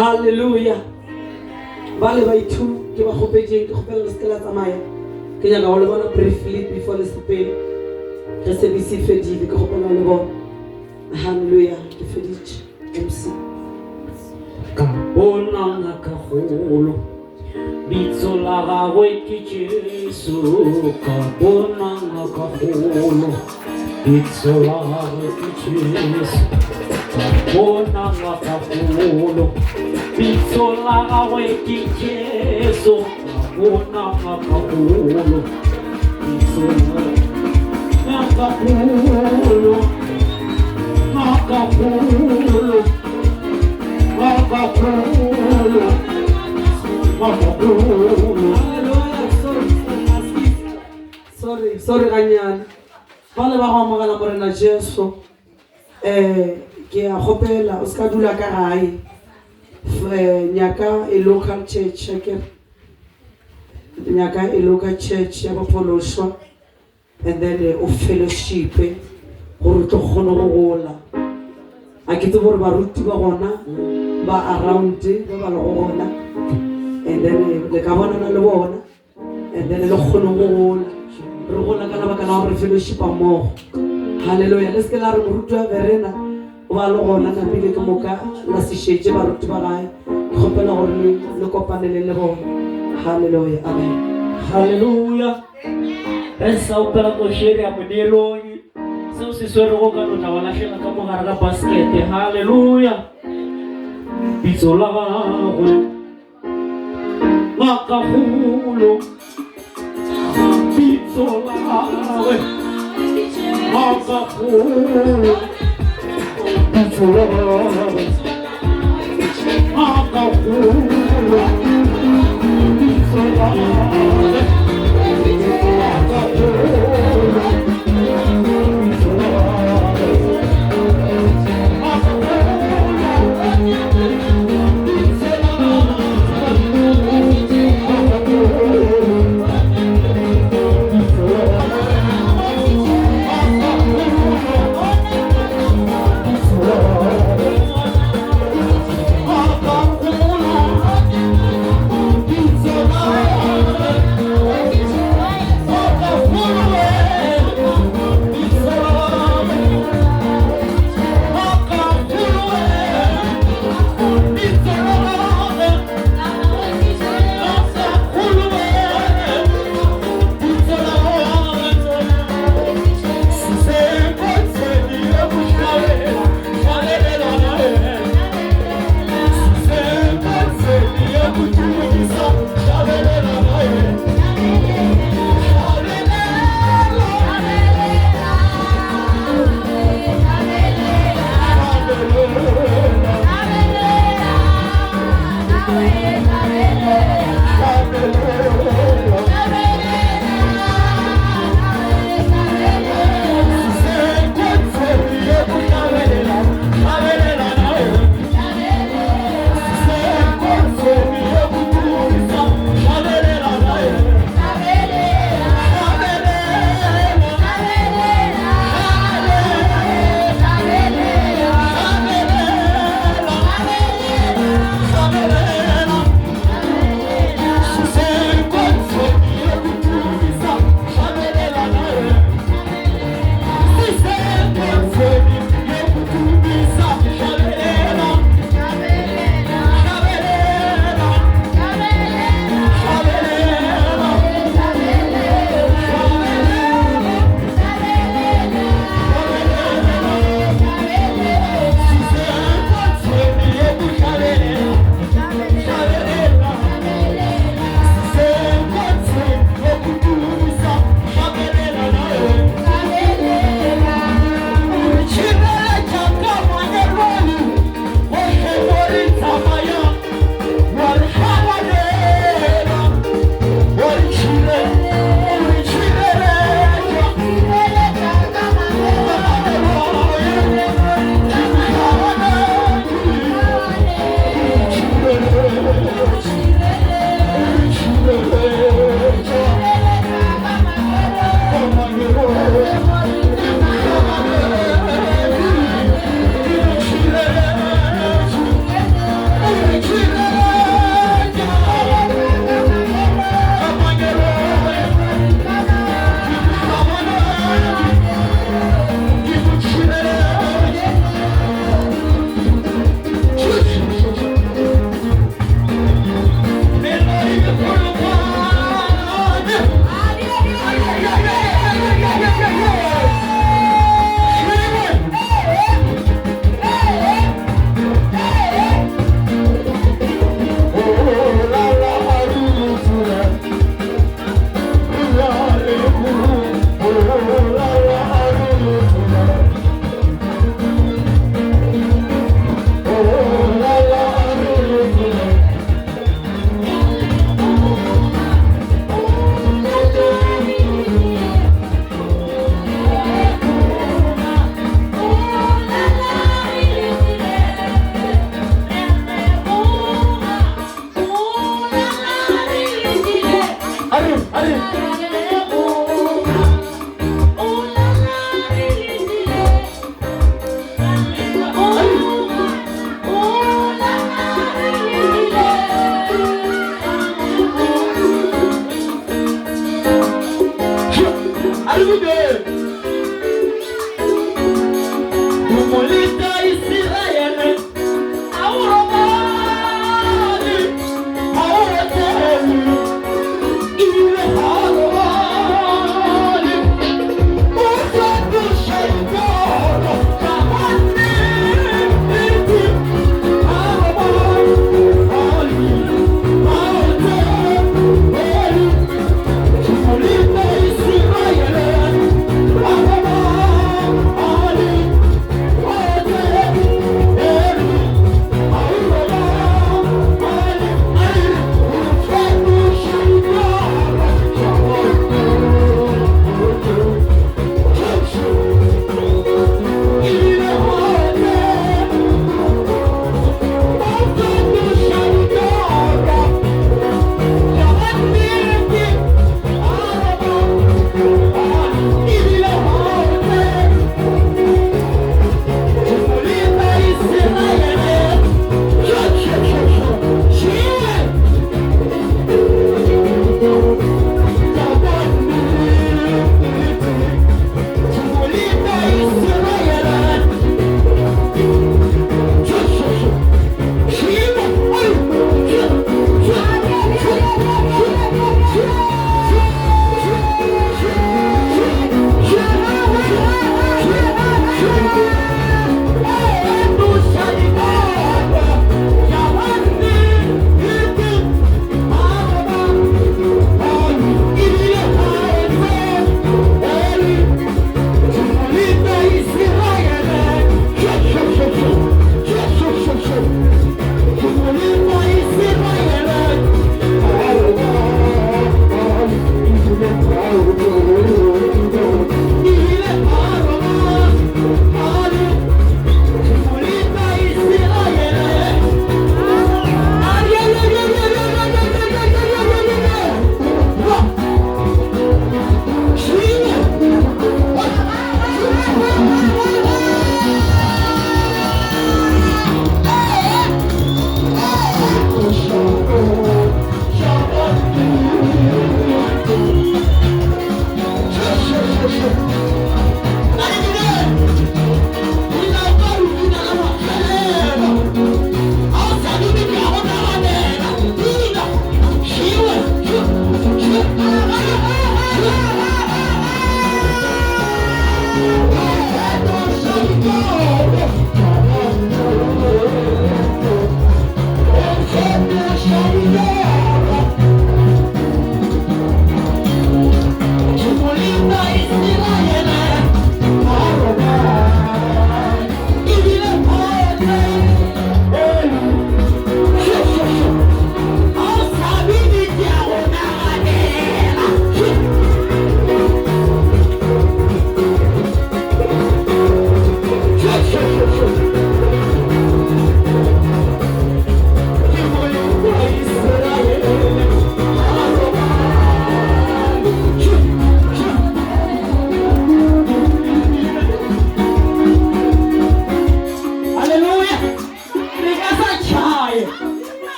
Hallelujah. Vale ba itu ke ba khopetse ke khopela le skela tsamaya ke nyaka go le bona briefly before le sepele re se bisi fedile ke khopela le bona. Hallelujah. Ke feditse MC ka bona nga ka golo bitso la gagwe ke Jesu ka bona nga ka golo bitso la gagwe ke Jesu ka bona nga ka golo bitso la gagwe ke Jesu ka bona nga ka golo bitso la nga ka golo nga ka golo Sorry ganyane ba le ba go amogela morena Jesu ke a gopela o ska dula ka gae nyaka e local church ke nyaka e local church ya bopoloswa and then o fellowship gore tlo kgone go gola a ke tsebo re ba ruti ba gona ba around ba ba le gona and then le ka bona le bona and then le kgone go gola re gola ka lebaka la gore fellowship mo. Hallelujah. Let's get la re moruti wa verena o ba le gona ka pele ke moka la se shetse ba ruti ba gae ke gopela gore le kopanele le bona. Hallelujah. Amen. Hallelujah. Esa opera ko share ya monelong seo se swere go ka nna wala hlela ka mogare ka basket. Hallelujah. Bitso la gagwe makagolo bitso la gagwe makagolo bitso la gagwe makagolo bitso la gagwe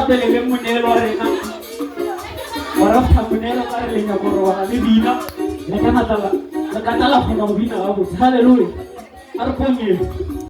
gape le monelo wa rena wa rafta monelo ka re le nya borwa le bina le ka tala gona go bina ga botse haleluya a re pongeng